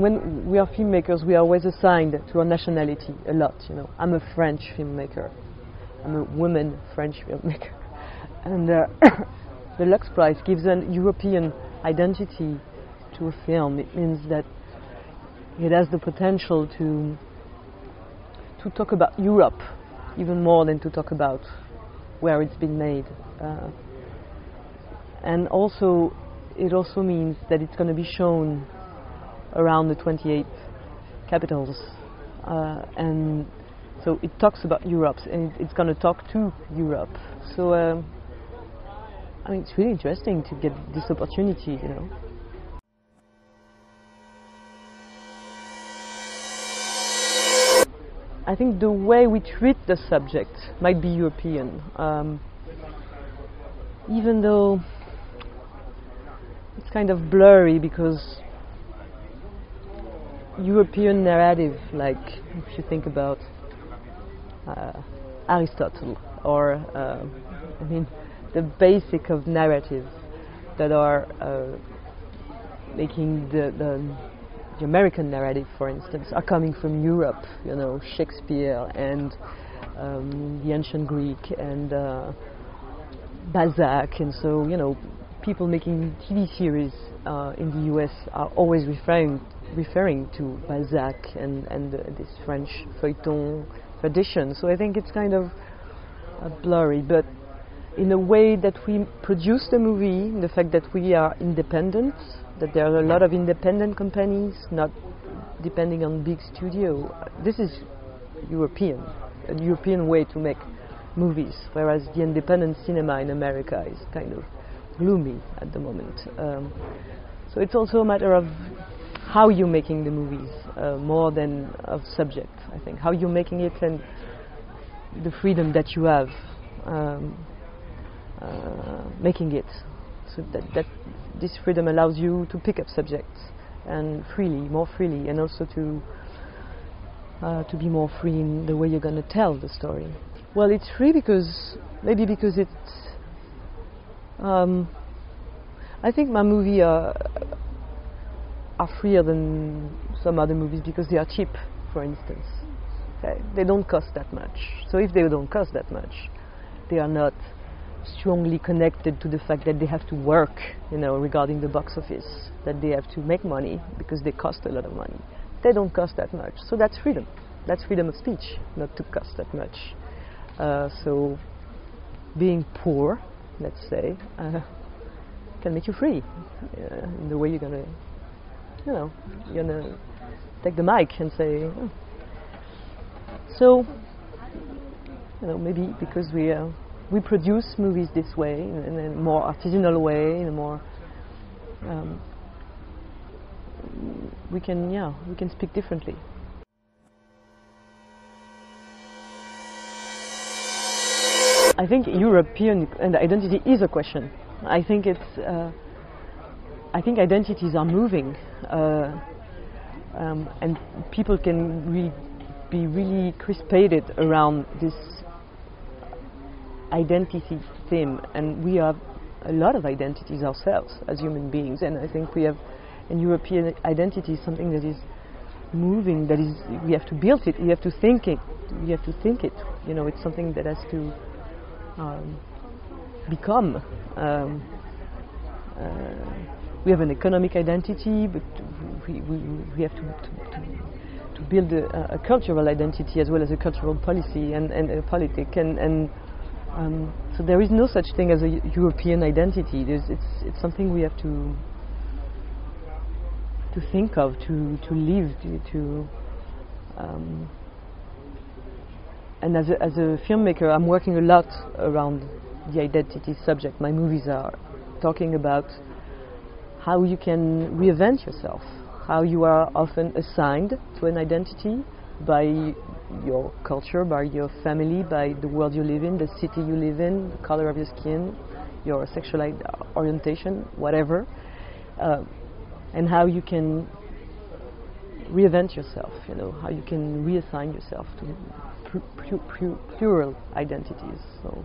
when we are filmmakers, we are always assigned to our nationality a lot. I'm a French filmmaker. I'm a woman French filmmaker, and the Lux Prize gives an European identity to a film. It means that it has the potential to talk about Europe even more than to talk about where it's been made. And also, it also means that it's going to be shown around the 28 capitals. And so it talks about Europe, and it's going to talk to Europe. So, I mean, it's really interesting to get this opportunity, I think the way we treat the subject might be European, even though it's kind of blurry, because European narrative, like if you think about Aristotle, or I mean the basic of narrative that are making the American narrative, for instance, are coming from Europe. Shakespeare and the ancient Greek and Balzac, and so people making TV series in the US are always referring to Balzac and this French feuilleton tradition. So I think it's kind of blurry, but in a way that we produce the movie, the fact that we are independent, that there are a lot of independent companies, not depending on big studio. This is European, a European way to make movies, whereas the independent cinema in America is kind of gloomy at the moment. So it's also a matter of how you're making the movies, more than of subject, I think. How you're making it and the freedom that you have making it. So that this freedom allows you to pick up subjects and more freely, and also to be more free in the way you're going to tell the story. Well, it's free maybe because it's I think my movies are freer than some other movies because they are cheap, for instance. Okay? They don't cost that much. So if they don't cost that much, they are not strongly connected to the fact that they have to work, regarding the box office, that they have to make money because they cost a lot of money. They don't cost that much. So that's freedom. That's freedom of speech, not to cost that much. So being poor, let's say, can make you free in the way you're gonna, you're gonna take the mic and say. Oh. So, maybe because we produce movies this way, in a more artisanal way, in a more we can speak differently. I think European identity is a question. I think identities are moving, and people can be really crispated around this identity theme, and we have a lot of identities ourselves as human beings, and I think we have an European identity, something that is moving, we have to build it, we have to think it, it's something that has to become. We have an economic identity, but we have to build a cultural identity as well as a cultural policy and a politic, and so there is no such thing as a European identity. It's something we have to think of, to live, and as a filmmaker, I'm working a lot around the identity subject. My movies are talking about how you can reinvent yourself, how you are often assigned to an identity by your culture, by your family, by the world you live in, the city you live in, the color of your skin, your sexual orientation, whatever, and how you can reinvent yourself, how you can reassign yourself to plural identities. So